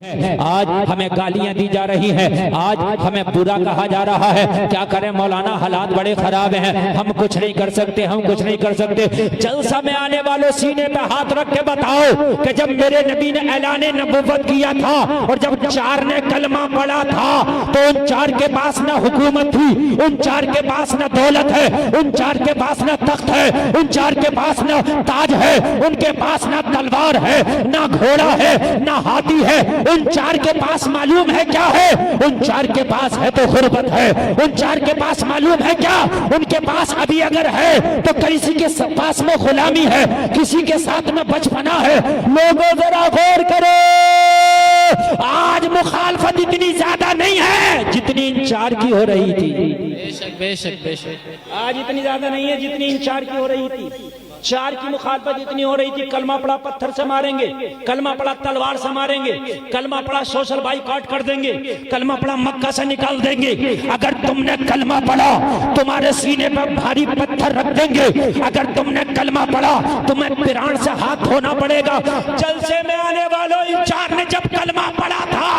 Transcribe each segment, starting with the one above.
आज हमें गालियां दी जा रही हैं, आज हमें बुरा कहा जा रहा है। क्या करें मौलाना, हालात बड़े खराब हैं, हम कुछ नहीं कर सकते, हम कुछ नहीं कर सकते। जलसा में आने वालों सीने पे हाथ रख के बताओ कि जब मेरे नबी ने ऐलाने नबूवत किया था और जब 4 ने कलमा पढ़ा था तो उन 4 के पास न हुकूमत थी, उन 4 के पास न दौलत है, उन 4 के पास न तख्त है, उन 4 के पास न ताज है, उनके पास न तलवार है, न घोड़ा है, न हाथी है। उन 4 के पास मालूम है क्या है? उन 4 के पास है तो गुर्बत है। उन 4 के पास मालूम है क्या? उनके पास अभी अगर है तो किसी के पास में गुलामी है, किसी के साथ में बचपना है। लोगों जरा गौर करो, आज मुखालफत इतनी ज्यादा नहीं है जितनी इन 4 की हो रही थी। बेशक बेशक बेशक आज इतनी ज्यादा नहीं है जितनी इन 4 की हो रही थी। 4 की मुखालफत इतनी हो रही थी, कलमा पड़ा पत्थर से मारेंगे, कलमा पड़ा तलवार से मारेंगे, कलमा पड़ा सोशल बाइकआउट कर देंगे, कलमा पड़ा मक्का से निकाल देंगे। अगर तुमने कलमा पड़ा तुम्हारे सीने पर भारी पत्थर रख देंगे। अगर तुमने कलमा पड़ा तुम्हें पिरान से हाथ धोना पड़ेगा। जलसे में आने वालों इन 4 ने जब कलमा पड़ा था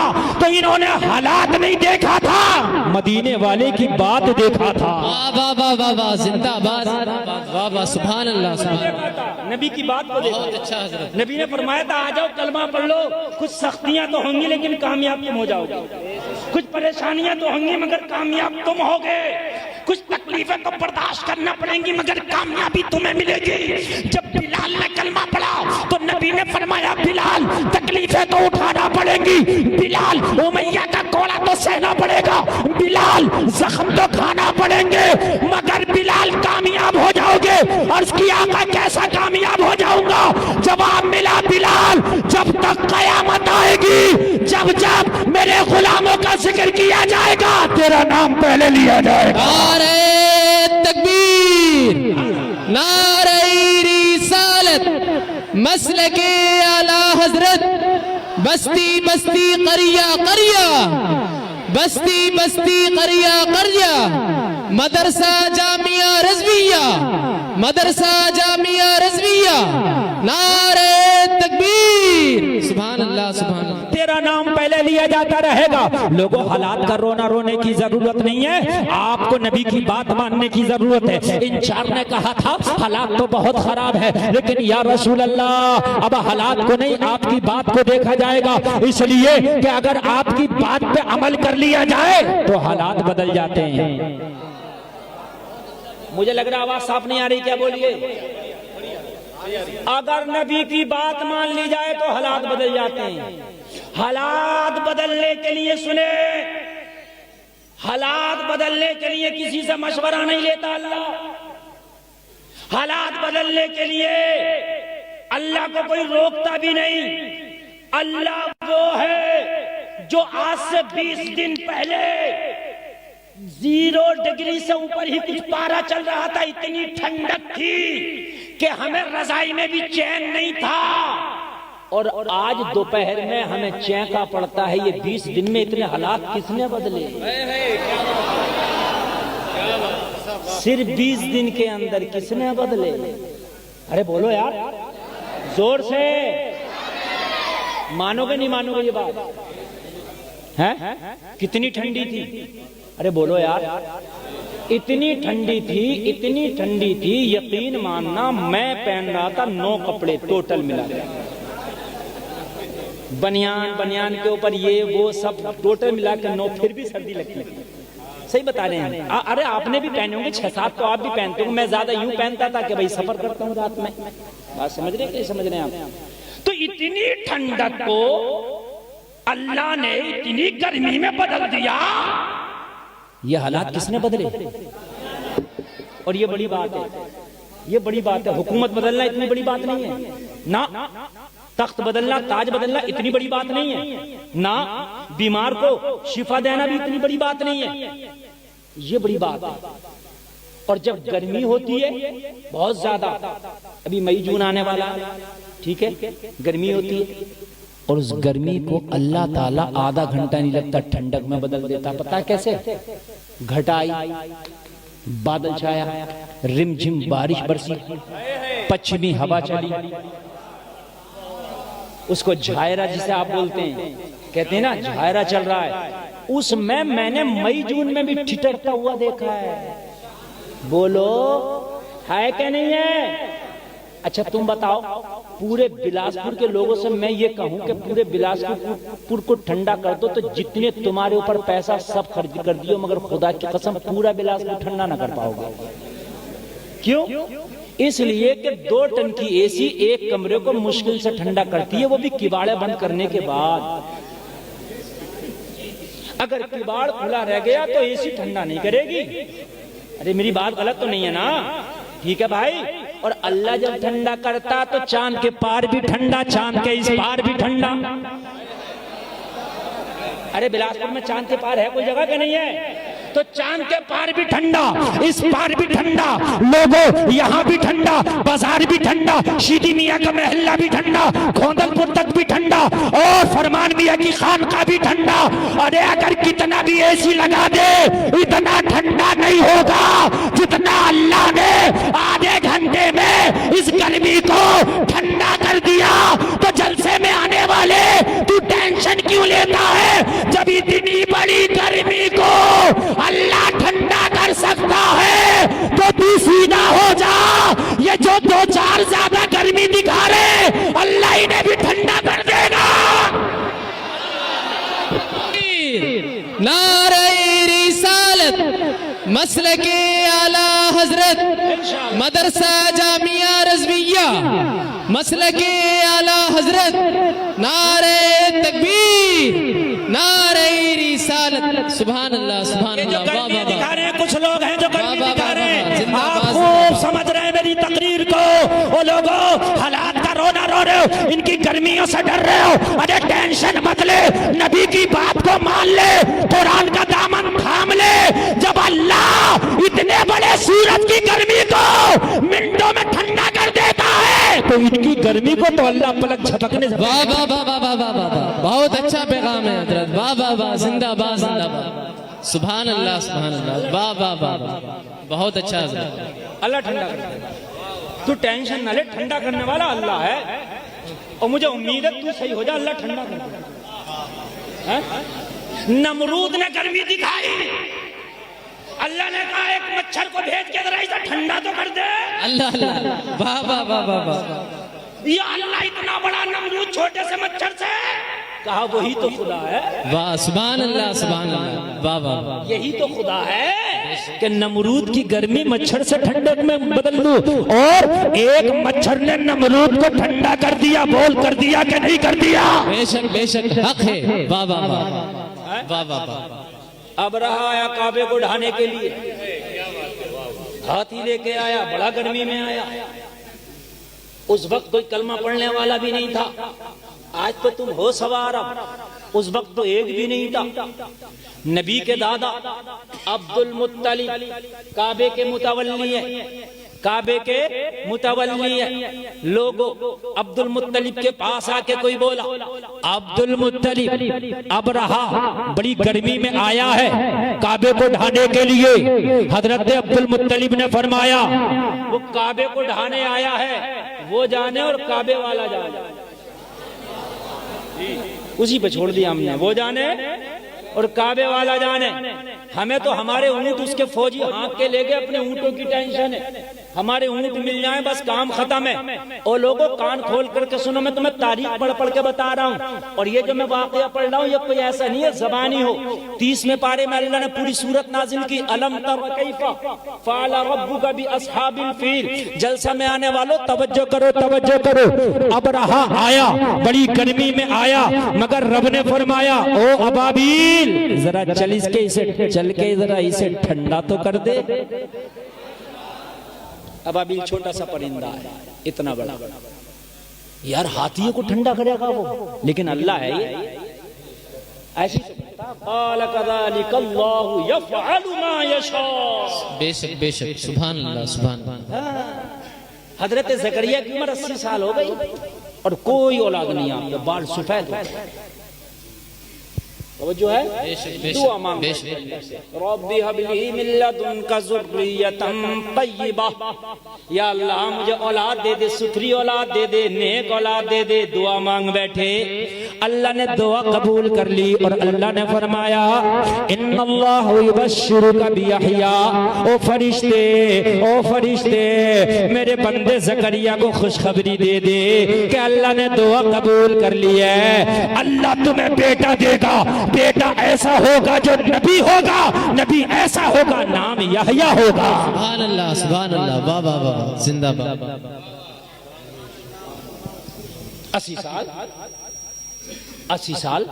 तो इन्होंने हालात नहीं देखा था, मदीने वाले की बात देखा था। वाह वाह वाह वाह, जिंदाबाद, वाह वाह, सुभान अल्लाह। नबी की बात को देखो, बहुत अच्छा हजरत। नबी ने फरमाया था आ जाओ कलमा पढ़ लो, कुछ सख्तियां तो होंगी लेकिन कामयाब तुम हो जाओगे, कुछ परेशानियां तो होंगी मगर कामयाब तुम होगे, कुछ तकलीफें तो बर्दाश्त करना पड़ेंगी मगर कामयाबी तुम्हें मिलेगी। जब बिलाल ने कलमा पढ़ा तो नबी ने फरमाया बिलाल तकलीफें तो उठाना पड़ेंगी, बिलाल उमैया का कोड़ा तो सहना पड़ेगा, बिलाल जख्म तो खाना पड़ेंगे मगर बिलाल कामयाब हो जाओगे। अर्ज किया आका कैसा कामयाब हो जाऊंगा? जवाब मिला बिलाल जब तक कयामत आएगी, जब जब मेरे गुलामों का जिक्र किया जाएगा तेरा नाम पहले लिया जाएगा। नारे तकबीर, नारे रिसालत, मसलके आला हजरत, बस्ती बस्ती करिया करिया, बस्ती बस्ती करिया करिया, मदरसा जामिया रज़विया, मदरसा जामिया रज़विया, नारे तकबीर, सुभान अल्लाह सुभान अल्लाह। तेरा नाम पहले लिया जाता रहेगा। लोगों हालात का रोना रोने की जरूरत नहीं है, आपको नबी की बात मानने की जरूरत है। इन 4 ने कहा था हालात तो बहुत खराब है लेकिन या रसूल अल्लाह अब हालात को नहीं आपकी बात को देखा जाएगा, इसलिए कि अगर आपकी बात पे अमल कर लिया जाए तो हालात बदल जाते हैं। मुझे लग रहा आवाज साफ नहीं आ रही, क्या बोलिए? अगर नबी की बात मान ली जाए तो हालात बदल जाते हैं। हालात बदलने के लिए सुने, हालात बदलने के लिए किसी से मशवरा नहीं लेता अल्लाह। हालात बदलने के लिए अल्लाह को कोई रोकता भी नहीं। अल्लाह वो है जो आज से 20 दिन पहले 0 डिग्री से ऊपर ही कुछ पारा चल रहा था, इतनी ठंडक थी कि हमें रजाई में भी चैन नहीं था, और आज दोपहर में हमें चैंका पड़ता है। ये 20 दिन में इतने हालात किसने बदले? सिर्फ 20 दिन के अंदर किसने बदले? अरे बोलो यार जोर से, मानोगे नहीं मानोगे ये बात है? कितनी ठंडी थी? अरे बोलो यार, इतनी ठंडी थी, इतनी ठंडी थी, यकीन मानना मैं पहन रहा था 9 कपड़े टोटल मिला के, बनियान बनियान के ऊपर ये वो सब टोटल मिला के 9, फिर भी सर्दी लगती है। सही बता रहे हैं। अरे आपने भी पहने होंगे 6-7 तो आप भी पहनते हो, मैं ज्यादा यूं पहनता था कि भाई सफर करता हूँ रात में। बात समझ रहे हैं? समझ रहे हैं आप? तो इतनी ठंडक को अल्लाह ने इतनी गर्मी में बदल दिया। ये हालात किसने बदले? और ये बड़ी बात है, ये बड़ी बात है। हुकूमत बदलना इतनी बड़ी बात नहीं है ना, तख्त बदलना, ताज बदलना इतनी बड़ी बात नहीं है ना, बीमार को शिफा देना भी इतनी बड़ी बात नहीं है, ये बड़ी बात है। और जब गर्मी होती है बहुत ज्यादा, अभी मई जून आने वाला, ठीक है, गर्मी होती है और उस गर्मी को अल्लाह ताला आधा घंटा नहीं लगता ठंडक में बदल देता। पता कैसे? घटाई, बादल छाया, रिमझिम बारिश बरसी, पश्चिमी हवा चली, उसको झायरा जिसे आप बोलते हैं, कहते हैं ना झायरा चल रहा है, उसमें मैंने मई जून में भी ठिठकता हुआ देखा है। बोलो है क्या नहीं है? अच्छा तुम बताओ, पूरे बिलासपुर के लोगों से मैं ये कहूं कि पूरे बिलासपुर को ठंडा कर दो तो जितने तुम्हारे ऊपर पैसा सब खर्च कर दियो, मगर खुदा की कसम पूरा बिलासपुर ठंडा ना कर पाओगे। क्यों? इसलिए कि 2 टन की एसी एक कमरे को मुश्किल से ठंडा करती है, वो भी किवाड़े बंद करने के बाद। अगर किवाड़ खुला रह गया तो एसी ठंडा नहीं करेगी। अरे मेरी बात गलत तो नहीं है ना? ठीक है भाई। और अल्लाह जब ठंडा करता तो चांद के पार भी ठंडा, चांद के इस पार भी ठंडा। अरे बिलासपुर में चांद के पार है कोई जगह के नहीं है? तो चांद के पार भी ठंडा, इस पार भी ठंडा, लोगों यहाँ भी ठंडा, बाजार भी ठंडा, शीदी मियाँ का महल्ला भी ठंडा, खोंदलपुर तक भी ठंडा, और फरमान मियाँ की खानका भी ठंडा। अरे अगर कितना भी एसी लगा दे इतना ठंडा नहीं होगा जितना अल्लाह ने आधे घंटे में इस गर्मी को ठंडा कर दिया। तो जलसे में आने वाले तू टेंशन क्यों लेता है? जब इतनी बड़ी गर्मी को अल्लाह ठंडा कर सकता है तो तू सीधा हो जा। ये जो 2-4 ज्यादा गर्मी दिखा रहे अल्लाह इन्हें भी ठंडा कर देगा। नारे रिसालत मसलके आला हजरत मदरसा जामिया रज़विया मसलके आला हजरत नारे तकबीर नारे रिसालत। सुभान अल्लाह सुभान अल्लाह। गर्मी दिखा रहे हैं कुछ लोग हैं जो गर्मी दिखा रहे हैं, आप खूब समझ रहे हैं मेरी तकरीर को। वो लोगों हालात का रोना रो रहे हो, इनकी गर्मियों से डर रहे हो। अरे टेंशन मत ले, नबी की बात को मान ले, कुरान का दामन थाम ले। जब अल्लाह इतने बड़े सूरज की गर्मी को मिनटों में ठंडा कर देता है तो इनकी गर्मी को तो अल्लाह पलक झपकने से। वाह वाह वाह वाह वाह वाह वाह, बहुत अच्छा पैगाम है हजरत। वाह वाह वाह, जिंदाबाद जिंदाबाद। सुभान अल्लाह सुभान अल्लाह। वाह वाह वाह, बहुत अच्छा हजरत। अल्लाह ठंडा कर देगा, तू टेंशन ना ले, ठंडा करने वाला अल्लाह है। और मुझे उम्मीद है तू सही हो जा, अल्लाह ठंडा कर देगा। नमरूद ने गर्मी दिखाई, अल्लाह ने कहा एक मच्छर को भेज के जरा इसे ठंडा तो कर दे। अल्लाह अल्लाह, वाह वाह वाह वाह वाह। ये अल्लाह इतना बड़ा नमरूद छोटे से मच्छर से कहा, वही तो खुदा है। वाह सुभान अल्लाह सुभान अल्लाह। वाह वाह वाह, यही तो खुदा है कि नमरूद की गर्मी मच्छर से ठंडक में बदल दूं। और एक मच्छर ने नमरूद को ठंडा कर दिया। बोल कर दिया कि नहीं कर दिया? बेशक बेशक हक है। वाह वाह वाह वाह वाह वाह। अब रहा आया काबे को ढाने के लिए, हाथी लेके आया, बड़ा गर्मी में आया। उस वक्त कोई कलमा पढ़ने वाला भी नहीं था। आज तो तुम हो सवार, उस वक्त तो एक भी नहीं था। नबी के दादा अब्दुल मुत्तलिब काबे के मुतवल्ली है, काबे के मुतवल्ली है। लोगों अब्दुल मुत्तलिब के पास आके कोई बोला, अब्दुल मुत्तलिब अब रहा बड़ी गर्मी में आया है काबे को ढाने के लिए। हजरत अब्दुल मुत्तलिब ने फरमाया, वो काबे को ढाने आया है वो जाने और काबे वाला जाने। उसी पे छोड़ दिया हमने, वो जाने और काबे वाला जाने। हमें तो हमारे ऊंट उसके फौजी हाँक के ले गए, अपने ऊंटों की टेंशन है। हमारे ऊंट मिल जाए बस काम खत्म है। और लोगों कान खोल करके सुनो, मैं तुम्हें तारीख पढ़ पढ़ के बता रहा हूँ। और ये जो मैं वाकया पढ़ रहा हूँ ये कोई ऐसा नहीं है जबानी हो। 30वें पारे में अल्लाह ने पूरी सूरत नाजिल की, अलम तर कैफा फ़अल रब्बुका बि अस्हाबिल फील। जलसा में आने वालों तवज्जो करो तवज्जो करो। अब रहा आया बड़ी गर्मी में आया, मगर रब ने फरमाया, ओ अबाबील जरा चल इसके इसे चल के जरा इसे ठंडा तो कर दे। अबाबील छोटा सा परिंदा है, इतना बड़ा यार हाथियों को ठंडा करेगा वो, लेकिन अल्लाह है ये ऐसी। बेशक बेशक सुभान अल्लाह सुभान अल्लाह। हजरत ज़करिया की उम्र 80 साल हो गई और कोई औलाद नहीं, आपके बाल सफेद हो गए। वो जो है बेशक, दुआ मांग बेशक। रब्बी हबली मिन लदुनका ज़ुर्रियतन तय्यिबा, या अल्लाह मुझे औलाद दे दे, सुथरी औलाद दे दे, नेक औलाद दे दे। दुआ मांग बैठे, अल्लाह ने दुआ कबूल कर ली और अल्लाह ने फरमाया इन्नल्लाहु युबश्शिरुका बियहया, ओ फरिश्ते मेरे बंदे ज़करिया को खुशखबरी दे दे कि अल्लाह ने दुआ कबूल कर ली है, अल्लाह तुम्हें बेटा देगा, बेटा ऐसा होगा जो नबी होगा, नबी ऐसा होगा, नाम यहया होगा। सुभान अल्लाह, वाह वाह वाह, जिंदाबाद। 80 साल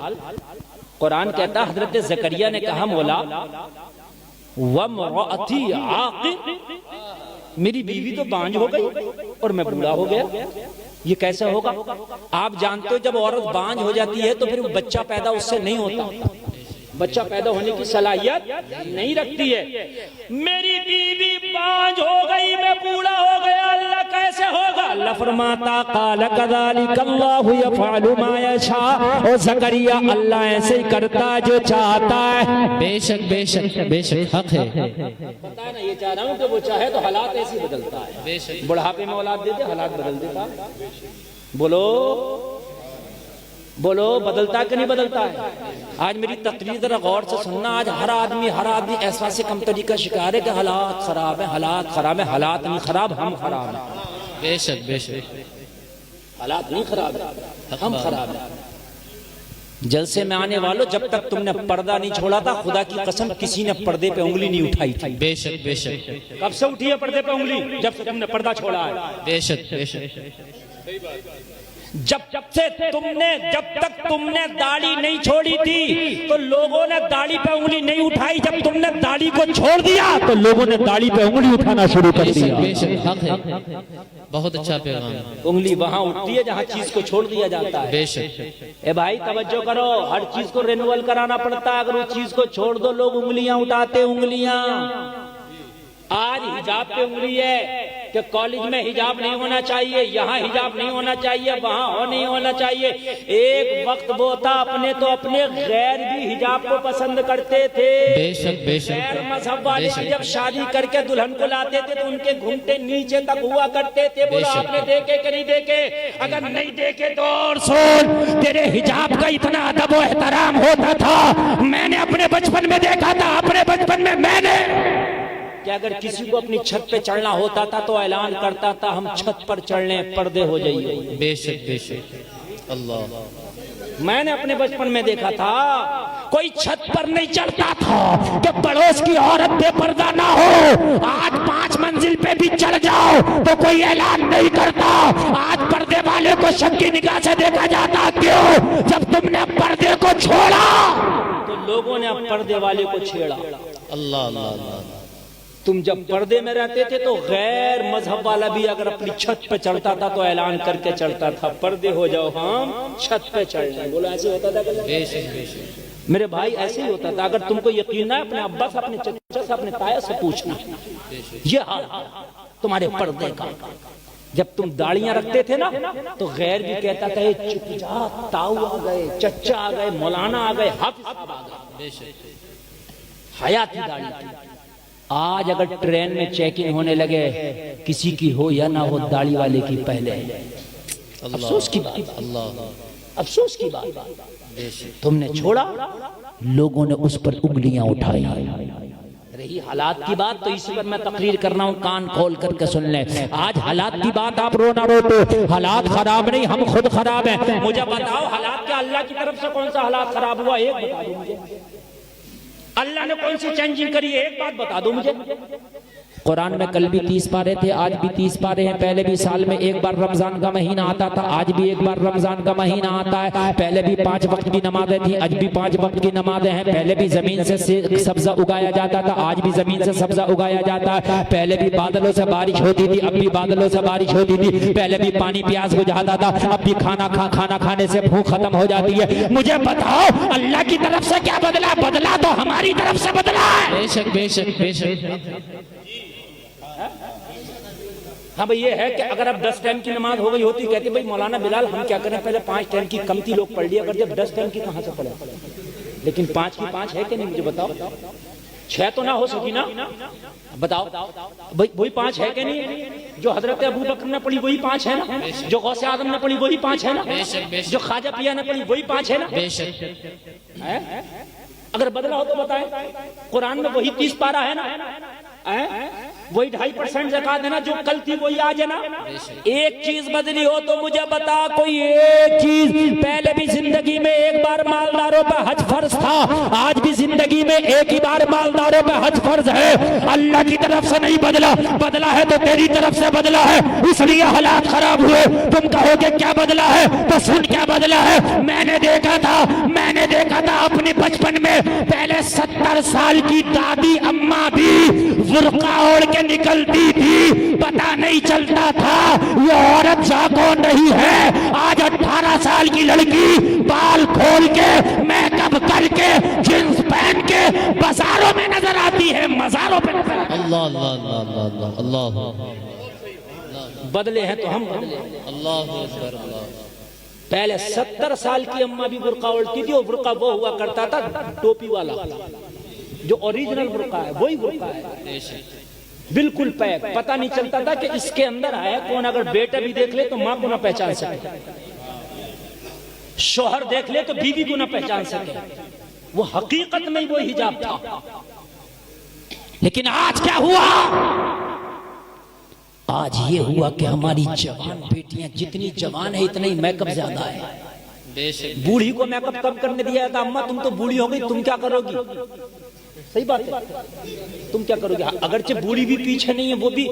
कुरान कहता हजरत ज़करिया ने कहा मौला वमरअती आक़िर, मेरी बीवी तो बांझ हो गई और मैं बूढ़ा हो गया, ये कैसे होगा? आप जानते हो जब औरत बांझ हो जाती है तो फिर वो बच्चा पैदा उससे नहीं होता, बच्चा पैदा होने की सलाहियत नहीं रखती है। मेरी बीवी बांझ हो गई, मैं बूढ़ा हो गया, अल्लाह कैसे होगा? अल्लाह फरमाता क़ाल कज़ालिक अल्लाहु यफ़अलु मा यशा, ओ ज़करिया अल्लाह ऐसे ही करता जो चाहता है। बेशक बेशक बेशक, हक है। पता है ना, ये चाह रहा हूँ कि वो चाहे तो हालात ऐसे ही बदलता है। बेशक, बुढ़ापे में औलाद दे दे, हालात बदल देता। बोलो बोलो, बदलता कि नहीं बदलता है? आज मेरी तकरीर जरा गौर से सुनना। आज हर आदमी ऐसा से कम तरीका शिकार है कि हालात खराब है, हालात खराब है। हालात नहीं खराब, हम खराब हैं। बेशक बेशक, हालात नहीं खराब है, हम खराब हैं। जलसे में आने वालों, जब तक तुमने पर्दा नहीं छोड़ा था, खुदा की कसम किसी ने पर्दे पे उंगली नहीं उठाई थी। बेशक बेशक, कब से उठी है पर्दे पे उंगली? जब से तुमने पर्दा छोड़ा है। बेशक बेशक, जब तक तुमने दाढ़ी नहीं छोड़ी थी तो लोगों ने दाढ़ी पे उंगली नहीं उठाई। जब तुमने दाढ़ी को छोड़ दिया तो लोगों ने दाढ़ी पे उंगली उठाना शुरू कर दिया। बेशक, हक है। बहुत अच्छा पैगाम। उंगली वहां उठती है जहां चीज को छोड़ दिया जाता है। बेशक। ए भाई तवज्जो करो, हर चीज को रिन्यूअल कराना पड़ता है। अगर उस चीज को छोड़ दो, लोग उंगलियां उठाते, उंगलियां। आज हिजाब पे उंगली है कि कॉलेज में हिजाब नहीं होना चाहिए, यहाँ हिजाब नहीं होना चाहिए, वहाँ नहीं होना चाहिए। एक वक्त वो था अपने तो अपने गैर भी हिजाब को पसंद करते थे। बेशक बेशक, गैर मजहब वाले भी जब शादी करके दुल्हन को लाते थे तो उनके घूंघटे नीचे तक हुआ करते थे। बोला आपने देखे कि नहीं देखे? अगर नहीं देखे तो और सुन, तेरे हिजाब का इतना अदब और एहतराम होता था, मैंने अपने बचपन में देखा था। अपने बचपन में मैंने कि अगर किसी को अपनी छत पे चढ़ना होता था तो ऐलान करता था हम छत पर चढ़ने, पर्दे हो जाइए। बेशक बेशक, अल्लाह। मैंने अपने बचपन में देखा था कोई छत पर नहीं चढ़ता था कि पड़ोस की औरत बेपर्दा ना हो। आज 5 मंजिल पे भी चढ़ जाओ तो कोई ऐलान नहीं करता। आज पर्दे वाले को शक की निगाह से देखा जाता। क्यों? जब तुमने पर्दे को छोड़ा तो लोगों ने अब पर्दे वाले को छेड़ा। अल्लाह अल्लाह अल्लाह। तुम जब पर्दे में रहते थे तो गैर मजहब वाला भी अगर अपनी छत पे चढ़ता था तो ऐलान करके चढ़ता था, पर्दे हो जाओ, हम छत पे चढ़ रहे। बोलो ऐसे होता था? बेशक बेशक मेरे भाई ऐसे ही होता था। अगर तुमको यकीन ना, अपने अब्बा से, अपने चचा से, अपने ताया से पूछना। ये हाल तुम्हारे पर्दे का। जब तुम दाढ़ियां रखते थे ना तो गैर भी कहता था चुप जा, ताऊ आ गए, चचा आ गए, मौलाना आ गए, हाफिज साहब आ गए। हयाती दाढ़ी थी। आज अगर ट्रेन में चेकिंग होने लगे, किसी की हो या ना हो, दाढ़ी वाले की पहले। अफसोस की बात, अफसोस की बात, तुमने छोड़ा, लोगों ने उस पर उंगलियां उठाई। रही हालात की बात तो इसी पर मैं तकरीर कर रहा हूँ, कान खोल करके सुन ले। आज हालात की बात आप रो ना रो तो हालात खराब नहीं, हम खुद खराब हैं। मुझे बताओ हालात क्या अल्लाह की तरफ से कौन सा हालात खराब हुआ? एक बता दो मुझे। अल्लाह ने कौन सी चेंजिंग करी है? एक बात बता दो मुझे। कुरान में कल भी 30 पारे थे, आज भी 30 पारे हैं। पहले भी साल में एक बार रमजान का महीना आता था, आज भी एक बार रमजान का महीना आता है। पहले भी 5 वक्त की नमाजें थी, आज भी 5 वक्त की नमाजें हैं। पहले भी जमीन से सब्जा उगाया जाता था, आज भी जमीन से सब्जा उगाया जाता है। पहले भी बादलों से बारिश होती थी, अब भी बादलों से बारिश होती थी। पहले भी पानी प्यास बुझाता था, अब भी खाना खाने से भूख खत्म हो जाती है। मुझे बताओ अल्लाह की तरफ से क्या बदला? बदला तो हमारी तरफ से बदला है। बेशक बेशक बेशक। हाँ भाई, ये है कि अगर अब 10 टाइम की नमाज हो गई होती, कहते भाई मौलाना बिलाल हम क्या करें, पहले 5 टाइम की कमती लोग पढ़ लिया, अगर जब 10 टाइम की कहाँ से पढ़े? लेकिन 5 की 5 है कि नहीं मुझे बताओ। 6 तो ना हो सकी ना, बताओ भाई वही 5 है कि नहीं? जो हजरत अबू बकर ने पढ़ी वही 5 है ना, जो गौसे आदम ने पढ़ी वही 5 है ना, जो ख्वाजा पिया ने पढ़ी वही 5 है ना। है? अगर बदला हो तो बताएं। कुरान में वही 30 पारा है ना, वही 2.5% ज़कात है ना, जो कल थी वही आज है ना। एक चीज बदली हो तो मुझे बता, कोई एक चीज। पहले भी जिंदगी में एक बार मालदारों पे हज फर्ज था, आज भी जिंदगी में एक ही बार मालदारों पे हज फर्ज है। अल्लाह की तरफ से नहीं बदला, बदला है तो तेरी तरफ से बदला है, इसलिए हालात खराब हुए। तुम कहोगे क्या बदला है, तो सुन क्या बदला है। मैंने देखा था अपने बचपन में, पहले 70 साल की दादी अम्मा भी बुर्का ओढ़ के निकलती थी, पता नहीं चलता था ये औरत जागो नहीं है। आज 18 साल की लड़की बाल खोल के, मेकअप करके, जींस पहन के बाजारों में नजर आती है, मजारों पे नजर आती है। अल्लाह अल्लाह अल्लाह अल्लाह अल्लाह। बदले हैं तो हम बदले। अल्लाह अकबर अल्लाह। पहले 70 साल की अम्मा भी बुर्का ओढ़ती थी, और बुर्का वो हुआ करता था टोपी वाला, जो ओरिजिनल बुर्का है वही बुर्का है, बिल्कुल पैक। पता नहीं चलता था कि इसके अंदर आया कौन। अगर बेटा भी देख ले तो माँ को ना पहचान सके, शोहर देख ले तो बीवी को ना पहचान सके। वो हकीकत में वो हिजाब था। लेकिन आज क्या हुआ? आज ये हुआ कि हमारी जवान बेटियां जितनी जवान है इतना ही मेकअप ज्यादा है। बूढ़ी को मेकअप कम करने दिया था, अम्मा तुम तो बूढ़ी हो गई, तुम क्या करोगी? सही बात है, तुम क्या करोगे? अगरचे बूढ़ी भी पीछे नहीं है, वो भी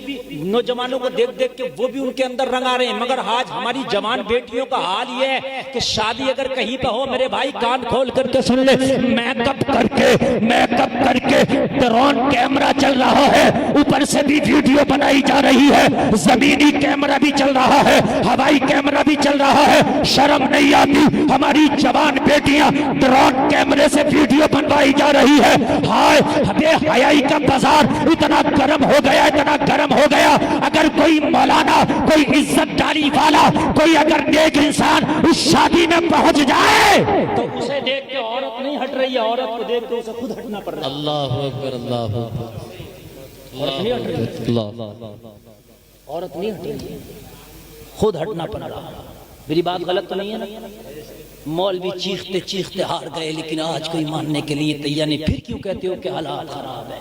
नौजवानों को देख देख के वो भी उनके अंदर रंग आ रहे हैं। मगर आज हमारी जवान बेटियों का हाल ये है कि शादी अगर कहीं पे हो, मेरे भाई कान खोल करके सुन ले, मेकअप करके ड्रोन कैमरा चल रहा है, ऊपर से भी वीडियो बनाई जा रही है, जमीनी कैमरा भी चल रहा है, हवाई कैमरा भी चल रहा है। शर्म नहीं आती? हमारी जवान बेटियां ड्रोन कैमरे से वीडियो बनवाई जा रही है। हाय हयाई का बाजार इतना गर्म हो गया, इतना गर्म हो गया। अगर कोई मौलाना, कोई इज्जतदारी वाला, कोई अगर नेक इंसान उस शादी में पहुंच जाए तो उसे देख के औरत नहीं हट रही है, औरत को देख के उसे खुद हटना पड़ रहा है। अल्लाह अकबर अल्लाह अकबर। औरत नहीं हट रही, औरत नहीं हट रही, खुद हटना पड़ रहा है। मेरी बात गलत तो नहीं है ना? मौलवी चीखते चीखते हार गए, लेकिन आज कोई मानने के लिए तैयार नहीं। फिर क्यों कहते हो कि हालात खराब है?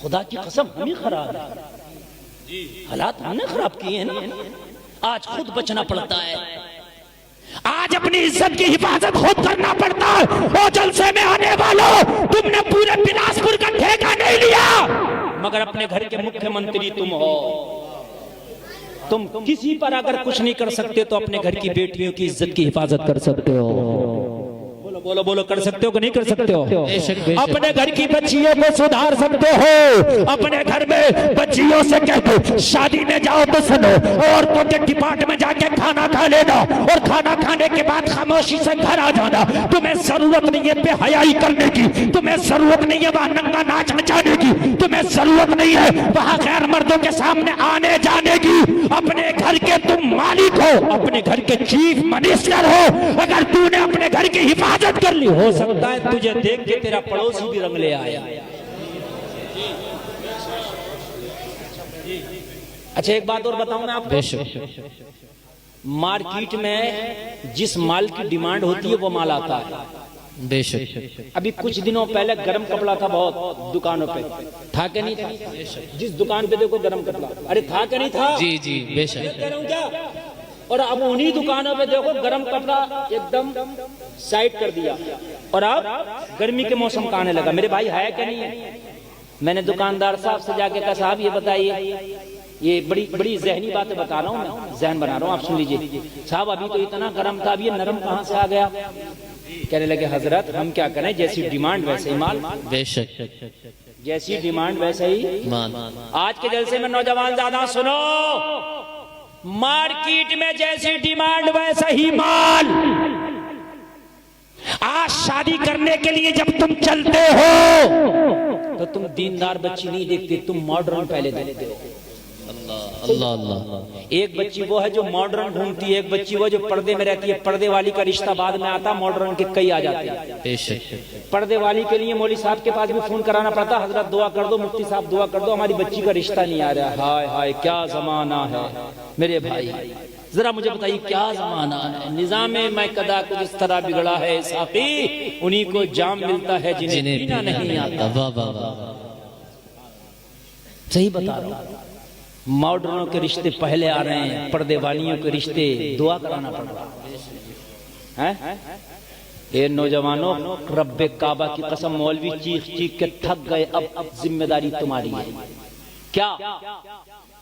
खुदा की कसम हम ही खराब है, हालात हमने खराब किए हैं ना। आज खुद बचना पड़ता है, आज अपनी इज्जत की हिफाजत खुद करना पड़ता है। ओ जलसे में आने वालों, तुमने पूरे बिलासपुर का ठेका नहीं लिया, मगर अपने घर के मुख्यमंत्री तुम हो। तुम किसी पर अगर कुछ नहीं कर सकते तो अपने घर की बेटियों की इज्जत की हिफाजत कर सकते हो। बोलो बोलो, कर सकते हो कि नहीं कर सकते हो? अपने घर की बच्चियों को सुधार सकते हो। अपने घर में बच्चियों से कह दो शादी में जाओ तो सुनो, औरतों के डिपार्टमेंट में जाके खाना खा लेना, और खाना खाने के बाद खामोशी से घर आ जाना। तुम्हें जरूरत नहीं है बेहयाई करने की, तुम्हें जरूरत नहीं है वहां नंगा नाच नचाने की, तुम्हें जरूरत नहीं है वहां गैर मर्दों के सामने आने जाने की। अपने घर के तुम मालिक हो, अपने घर के चीफ मिनिस्टर हो। अगर तूने अपने घर की हिफाजत कर ली, हो सकता है तुझे देख के तेरा पड़ोसी भी रंग ले आया। अच्छा एक बात और बताऊं मैं आपको, मार्केट में जिस माल की डिमांड होती है वो माल आता है। बेशक। अभी कुछ दिनों पहले गर्म कपड़ा था बहुत दुकानों पे, था कि नहीं था? जिस दुकान पे देखो गर्म कपड़ा, अरे था कि नहीं था? जी जी बेशक। कह रहा हूं क्या? और अब उन्हीं दुकानों पे देखो गर्म कपड़ा एकदम साइड कर दिया, और अब गर्मी के मौसम का आने लगा। मेरे भाई है क्या नहीं है? मैंने दुकानदार साहब से जाके कहा साहब ये बताइए, ये बड़ी बड़ी जहनी बातें बता रहा हूँ मैं, जहन बना रहा हूँ, आप सुन लीजिए। साहब अभी तो इतना गर्म था, अभी ये नरम कहाँ से आ गया? कहने लगे हजरत हम क्या करें, जैसी डिमांड वैसे ही माल। बेशक। जैसी डिमांड वैसे ही मान। आज के जलसे में नौजवान ज्यादा सुनो, मार्केट में जैसी डिमांड वैसा ही माल। आज शादी करने के लिए जब तुम चलते हो तो तुम दीनदार बच्ची नहीं देखते, तुम मॉडर्न पहले देखते हो। अल्लाह अल्लाह अल्लाह। एक बच्ची वो है जो मॉडर्न घूमती है, एक बच्ची वो जो पर्दे में रहती है। पर्दे वाली का रिश्ता बाद में आता, मॉडर्न के कई आ जाते हैं। बेशक पर्दे वाली के लिए मौली साहब के पास भी फोन कराना पड़ता, हजरत दुआ कर दो, मुफ्ती साहब दुआ कर दो, हमारी बच्ची का रिश्ता नहीं आ रहा। हाय हाय क्या जमाना है मेरे भाई, जरा मुझे बताइए क्या जमाना है। निजाम मैकदा को जिस तरह बिगड़ा है साफी, उन्हीं को जाम मिलता है जिन्हें पीना नहीं आता। वाह वाह वाह, सही बता रहा हूँ। मॉडर्नों के रिश्ते पहले आ रहे हैं, पर्दे वालियों के रिश्ते दुआ कराना पड़ रहा है। ये नौजवानों, रब्बे काबा की कसम, मौलवी चीख चीख के थक गए। अब जिम्मेदारी तुम्हारी है। क्या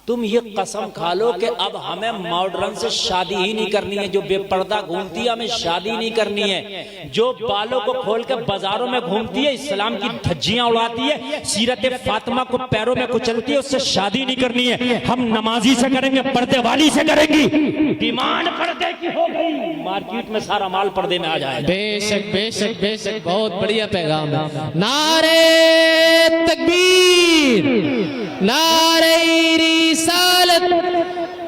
तुम ये कसम खा लो कि अब हमें मॉडर्न से शादी ही नहीं करनी है। जो बेपर्दा घूमती है हमें शादी नहीं करनी है। जो बालों को खोल के बाजारों में घूमती है, इस्लाम की धज्जियां उड़ाती है, सीरत फातिमा को पैरों में कुचलती है, उससे शादी नहीं करनी है। हम नमाजी से करेंगे, पर्दे वाली से करेंगी। डिमांड पर्दे की हो गई, मार्केट में सारा माल पर्दे में आ जाएगा। बेशक बेशक बेशक, बहुत बढ़िया पैगाम है। नारे तकबीर, नारे रिसालत,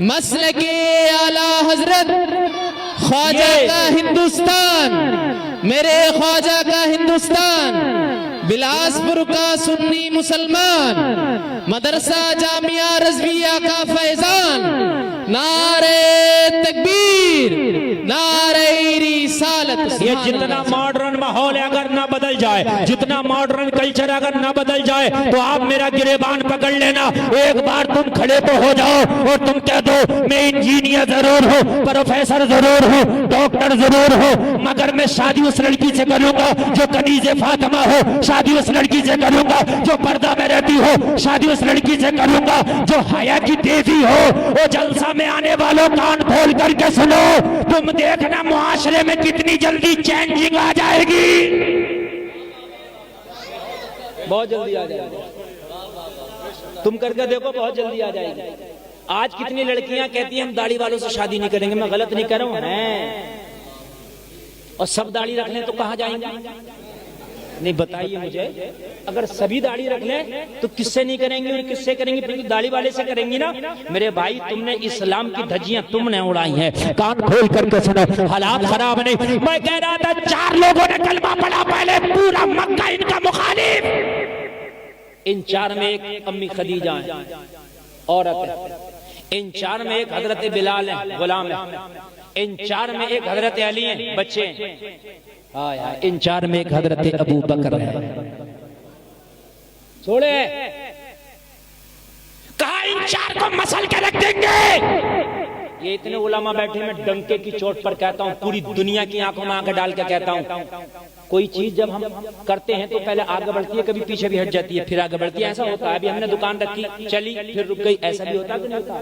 मसलके आला हजरत, ख्वाजा का हिंदुस्तान, मेरे ख्वाजा का हिंदुस्तान, बिलासपुर का सुन्नी मुसलमान, मदरसा जामिया रज़विया का फैजान। नारे तकबीर, नारे रिसालत। ये जितना मॉडर्न माहौल है अगर ना बदल जाए, जितना मॉडर्न कल्चर अगर ना बदल जाए, तो आप मेरा गिरेबान पकड़ लेना। एक बार तुम खड़े तो हो जाओ और तुम कह दो मैं इंजीनियर जरूर हूँ, प्रोफेसर जरूर हूँ, डॉक्टर जरूर हूँ, मगर मैं शादी उस लड़की से करूंगा जो कनीज़े फातिमा हो, शादी उस लड़की से करूंगा जो पर्दा में रहती हो, शादी उस लड़की से करूंगा जो हया की देवी हो। वो जलसा में आने वालों कान खोल करके सुनो, तुम देखना मुआशरे में कितनी जल्दी चेंजिंग आ जाएगी। बहुत जल्दी आ जाएगी, तुम करके देखो, बहुत जल्दी आ जाएगी। आज कितनी लड़कियां कहती हैं हम दाढ़ी वालों से शादी नहीं करेंगे। मैं गलत नहीं कर रहा हूं हैं, और सब दाढ़ी रख लें तो कहां जाएंगे? नहीं बताइए मुझे, अगर सभी दाढ़ी रख लें तो किससे नहीं करेंगे और किससे करेंगे? फिर दाढ़ी वाले से करेंगी ना। मेरे भाई, तुमने इस्लाम की धज्जियां तुमने उड़ाई हैं, कान खोल करके सुनो, हालात खराब नहीं। मैं कह रहा था 4 लोगों ने कलमा पढ़ा पहले, पूरा मक्का इनका मुखालिफ। इन 4 में एक अम्मी खदीजा है, औरत है। इन 4 में एक हजरत बिलाल है, गुलाम है। इन 4 में एक हजरत अली है, बच्चे हैं। इन 4 में एक हजरत अबू बकर है। छोड़े, कहा इन 4 को मसल के रख देंगे। ये इतने उलमा बैठे, मैं डंके की चोट पर कहता हूँ, पूरी दुनिया की आंखों में आंखें डाल के कहता हूँ, कोई चीज जब हम करते हैं तो पहले आगे बढ़ती है, कभी पीछे भी हट जाती है, फिर आगे बढ़ती है। ऐसा होता है। अभी हमने दुकान रखी, चली, फिर रुक गई, ऐसा भी होता है कि नहीं होता?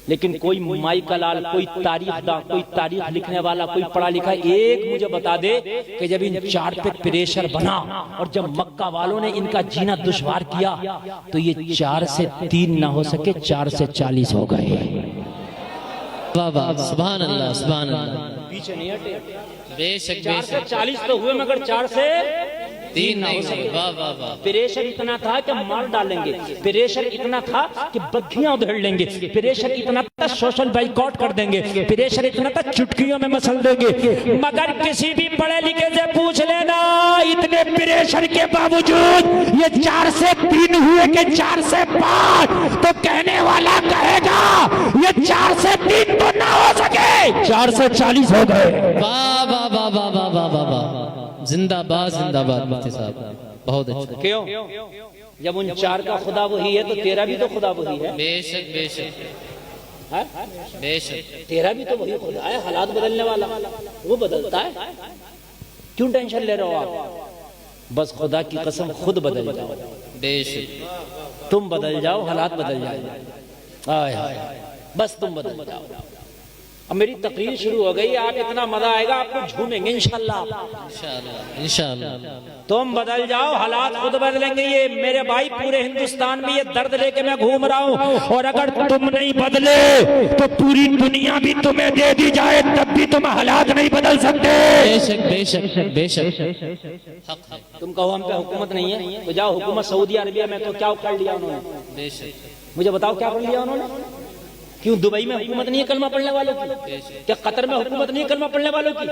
लेकिन कोई माई का लाल, कोई तारीखदा, कोई तारीख लिखने वाला, कोई पढ़ा लिखा एक मुझे बता दे कि जब इन 4 पे प्रेशर बना और जब मक्का वालों ने इनका जीना दुश्वार किया, तो ये 4 से 3 ना हो सके, 4 से 40 हो गए। वाह वाह, सुभान अल्लाह सुभान अल्लाह। पीछे नहीं हटे। बेशक 4 से बेशक, 40 तो हुए, मगर 4 से 3 ना हो सके। वाह वाह वाह। प्रेशर इतना था कि मार डालेंगे, प्रेशर इतना था कि बग्घियां उधेड़ लेंगे, प्रेशर इतना था सोशल बाइकआउट कर देंगे, प्रेशर इतना था चुटकियों में मसल देंगे। मगर किसी भी पढ़े लिखे से पूछ लेना, इतने प्रेशर के बावजूद ये 4 से 3 हुए कि 4 से 5, तो कहने वाला कहेगा ये 4 से 3 तो ना हो सके, 4 से 40 हो गए। वाह वाह वाह वाह वाह वाह वाह वाह, जिंदाबाद जिंदाबाद मुफ्ती साहब, बहुत अच्छा। क्यों? जब उन 4 का खुदा वही है तो तेरा भी तो खुदा वही है। बेशक बेशक बेशक, तेरा भी तो वही खुदा है, हालात बदलने वाला, वो बदलता है। क्यों टेंशन ले रहे हो आप? बस खुदा की कसम खुद बदल जाओ। बेशक, तुम बदल जाओ, हालात बदल जाए। हाय हाय, बस तुम बदल जाओ। अब मेरी तकरीर शुरू हो गई, आप इतना मजा आएगा, आपको झूमेंगे इंशाल्लाह। इंशाल्लाह इंशाल्लाह। तुम बदल जाओ, हालात खुद बदलेंगे। ये मेरे भाई, पूरे हिंदुस्तान में ये दर्द लेके मैं घूम रहा हूँ, और अगर तुम नहीं बदले तो पूरी दुनिया भी तुम्हें दे दी जाए, तब भी तुम हालात नहीं बदल सकते। बेशक बेशक बेशक। तुम कहो हम पे हुकूमत नहीं है, तो जाओ हुकूमत सऊदी अरबिया में, तो क्या उखाड़ लिया उन्होंने? बेशक, मुझे बताओ क्या कर लिया उन्होंने? क्यों दुबई में हुकूमत नहीं है कलमा पढ़ने वालों की? क्या कतर में हुकूमत नहीं है कलमा पढ़ने वालों की?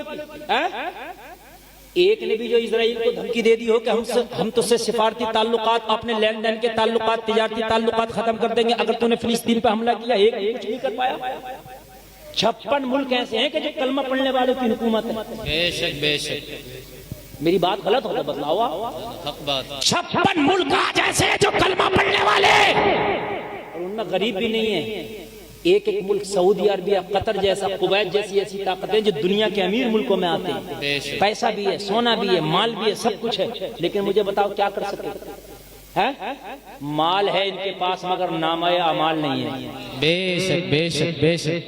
एक ने भी जो इजराइल को धमकी दे दी हो कि हम तुझसे सिफारती ताल्लुकात, अपने लेन देन के ताल्लुकात, तिजारती ताल्लुकात खत्म कर देंगे अगर तूने फिलिस्तीन पे हमला किया, एक कुछ नहीं कर पाया। 56 मुल्क ऐसे हैं कि जो कलमा पढ़ने वालों की हुकूमत है। बेशक बेशक, मेरी बात गलत हो तो बदलावा। हक बात। 56 मुल्क आज ऐसे हैं जो कलमा पढ़ने वाले, और उनमें गरीब भी नहीं है। एक एक मुल्क सऊदी अरबिया, कतर जैसा, कुवैत जैसी ऐसी ताकतें जो दुनिया के अमीर मुल्कों में आते हैं। पैसा भी है, सोना भी है, माल भी है, सब कुछ है, लेकिन मुझे बताओ क्या कर सकते हैं? माल है इनके पास मगर नामाए अमाल नहीं है। बेशक बेशक बेशक,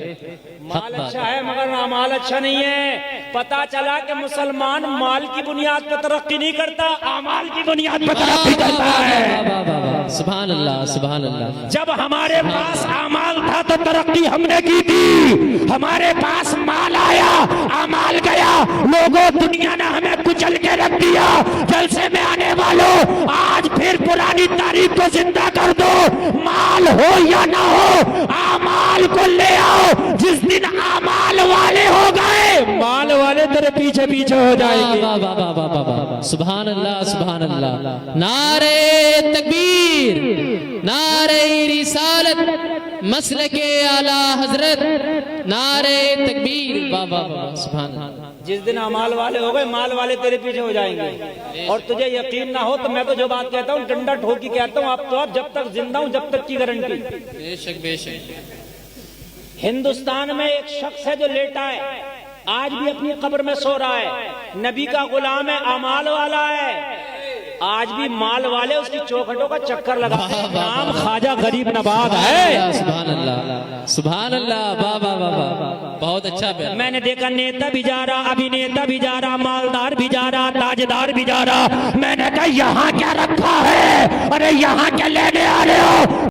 माल अच्छा है मगर अमाल अच्छा नहीं है। पता चला कि मुसलमान माल की बुनियाद पर तरक्की नहीं करता, अमाल की बुनियाद पर तरक्की करता है। सुभान अल्लाह सुभान अल्लाह। जब हमारे पास अमाल था तो तरक्की हमने की थी, हमारे पास माल आया, अमाल गया, लोगों दुनिया ने हमें कुचल के रख दिया। जलसे में आने वालों, आज फिर पुरानी तारीख को जिंदा कर दो। माल हो या ना हो, अमाल को ले आओ। जिस दिन अमाल वाले हो गए, माल वाले तेरे पीछे पीछे हो जाएंगे। सुभान अल्लाह सुभान अल्लाह। नारे तकबीर, नारे रिसालत, मसलके आला हजरत, नारे तकबीर। वाह वाह वाह, सुभान अल्लाह। जिस दिन अमाल वाले हो गए, माल वाले तेरे पीछे हो जाएंगे। और तुझे यकीन ना हो तो मैं तो जो बात कहता हूँ डंडा ठोक के कहता हूँ, आप तो आप जब तक जिंदा हूँ जब तक की गारंटी। बेशक बेशक। हिंदुस्तान में एक शख्स है जो लेटा है, आज भी अपनी कब्र में सो रहा है, नबी का गुलाम है, अमाल वाला है, आज भी माल वाले उसकी चौखटों का चक्कर लगाते हैं। नाम ख्वाजा गरीब नवाज है। सुभान अल्लाह सुभान अल्लाह। वाह वाह वाह वाह, बहुत अच्छा बयान। मैंने देखा नेता भी जा रहा, अभिनेता भी जा रहा, मालदार भी जा रहा, ताजदार भी जा रहा। मैंने कहा यहाँ क्या रखा है? अरे यहाँ क्या लेने आ रहे हो?